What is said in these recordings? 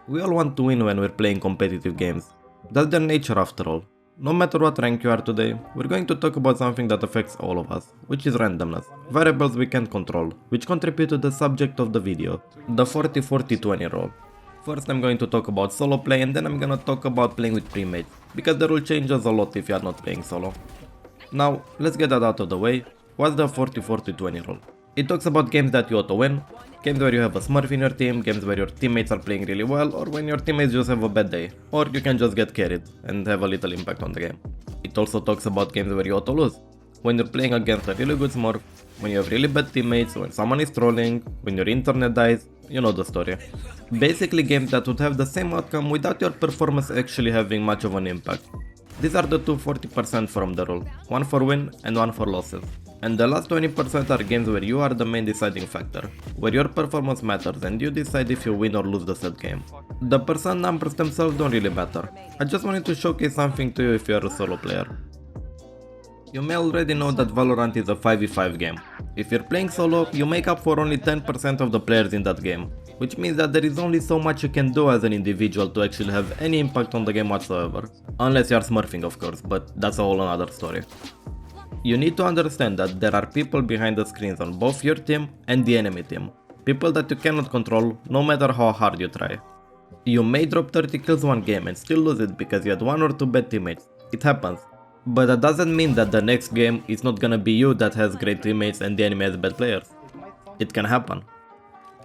We all want to win when we're playing competitive games. That's their nature after all. No matter what rank you are today, we're going to talk about something that affects all of us, which is randomness, variables we can't control, which contribute to the subject of the video, the 40-40-20 rule. First I'm going to talk about solo play and then I'm gonna talk about playing with premates, because the rule changes a lot if you are not playing solo. Now, let's get that out of the way. What's the 40-40-20 rule? It talks about games that you auto-win, games where you have a smurf in your team, games where your teammates are playing really well, or when your teammates just have a bad day, or you can just get carried and have a little impact on the game. It also talks about games where you auto-lose, when you're playing against a really good smurf, when you have really bad teammates, when someone is trolling, when your internet dies, you know the story. Basically games that would have the same outcome without your performance actually having much of an impact. These are the two 40% from the rule, one for win and one for losses. And the last 20% are games where you are the main deciding factor, where your performance matters and you decide if you win or lose the set game. The percent numbers themselves don't really matter. I just wanted to showcase something to you if you are a solo player. You may already know that Valorant is a 5v5 game. If you're playing solo, you make up for only 10% of the players in that game, which means that there is only so much you can do as an individual to actually have any impact on the game whatsoever. Unless you are smurfing of course, but that's a whole another story. You need to understand that there are people behind the screens on both your team and the enemy team. People that you cannot control no matter how hard you try. You may drop 30 kills one game and still lose it because you had one or two bad teammates. It happens. But that doesn't mean that the next game is not gonna be you that has great teammates and the enemy has bad players. It can happen.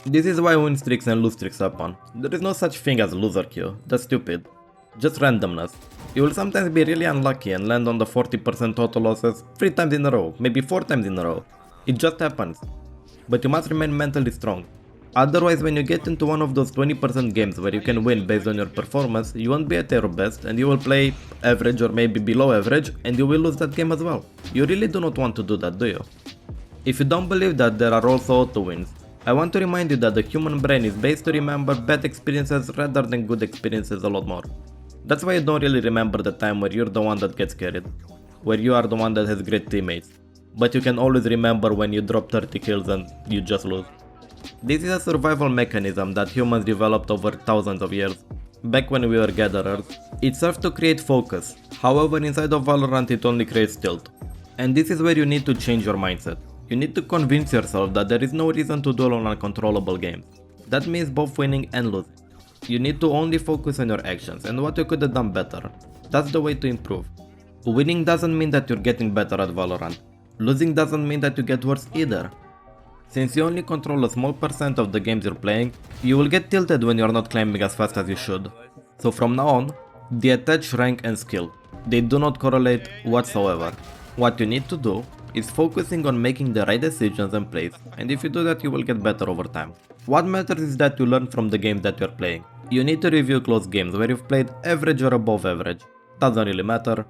This is why win streaks and lose streaks happen. There is no such thing as loser queue, that's stupid. Just randomness. You will sometimes be really unlucky and land on the 40% total losses 3 times in a row, maybe 4 times in a row. It just happens. But you must remain mentally strong. Otherwise, when you get into one of those 20% games where you can win based on your performance, you won't be at your best and you will play average or maybe below average and you will lose that game as well. You really do not want to do that, do you? If you don't believe that there are also auto wins, I want to remind you that the human brain is based to remember bad experiences rather than good experiences a lot more. That's why you don't really remember the time where you're the one that gets carried, where you are the one that has great teammates, but you can always remember when you drop 30 kills and you just lose. This is a survival mechanism that humans developed over thousands of years. Back when we were gatherers, it served to create focus, however inside of Valorant it only creates tilt. And this is where you need to change your mindset. You need to convince yourself that there is no reason to dwell on uncontrollable games. That means both winning and losing. You need to only focus on your actions and what you could have done better. That's the way to improve. Winning doesn't mean that you're getting better at Valorant. Losing doesn't mean that you get worse either. Since you only control a small percent of the games you're playing, you will get tilted when you're not climbing as fast as you should. So from now on, detach rank and skill. They do not correlate whatsoever. What you need to do is focusing on making the right decisions and plays, and if you do that you will get better over time. What matters is that you learn from the games that you're playing. You need to review close games where you've played average or above average. Doesn't really matter.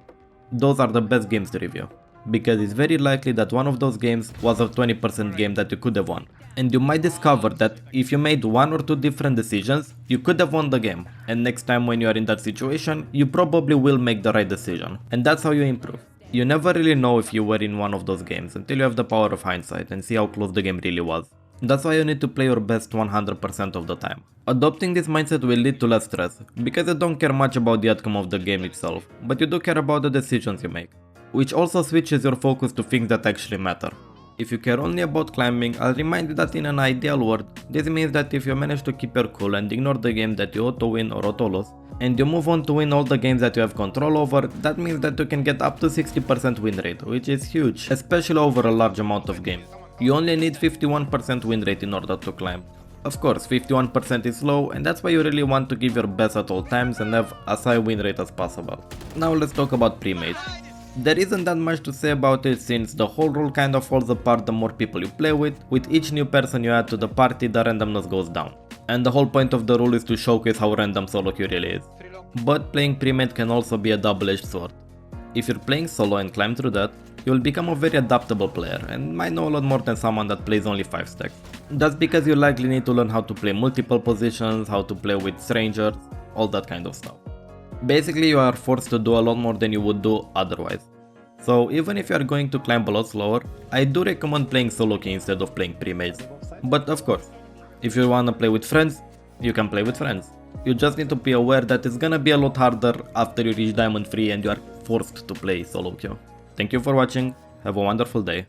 Those are the best games to review. Because it's very likely that one of those games was a 20% game that you could have won. And you might discover that if you made 1 or 2 different decisions, you could have won the game. And next time when you are in that situation, you probably will make the right decision. And that's how you improve. You never really know if you were in one of those games until you have the power of hindsight and see how close the game really was. That's why you need to play your best 100% of the time. Adopting this mindset will lead to less stress, because you don't care much about the outcome of the game itself, but you do care about the decisions you make. Which also switches your focus to things that actually matter. If you care only about climbing, I'll remind you that in an ideal world, this means that if you manage to keep your cool and ignore the game that you auto-win or auto-lose, and you move on to win all the games that you have control over, that means that you can get up to 60% win rate, which is huge, especially over a large amount of games. You only need 51% win rate in order to climb. Of course, 51% is low, and that's why you really want to give your best at all times and have as high win rate as possible. Now let's talk about premates. There isn't that much to say about it since the whole rule kind of falls apart the more people you play with each new person you add to the party the randomness goes down. And the whole point of the rule is to showcase how random solo queue really is. But playing premate can also be a double-edged sword. If you're playing solo and climb through that, you will become a very adaptable player and might know a lot more than someone that plays only 5 stacks. That's because you likely need to learn how to play multiple positions, how to play with strangers, all that kind of stuff. Basically you are forced to do a lot more than you would do otherwise. So even if you are going to climb a lot slower, I do recommend playing solo queue instead of playing premates. But of course, if you wanna play with friends, you can play with friends. You just need to be aware that it's gonna be a lot harder after you reach Diamond 3 and you are forced to play solo queue. Thank you for watching, have a wonderful day.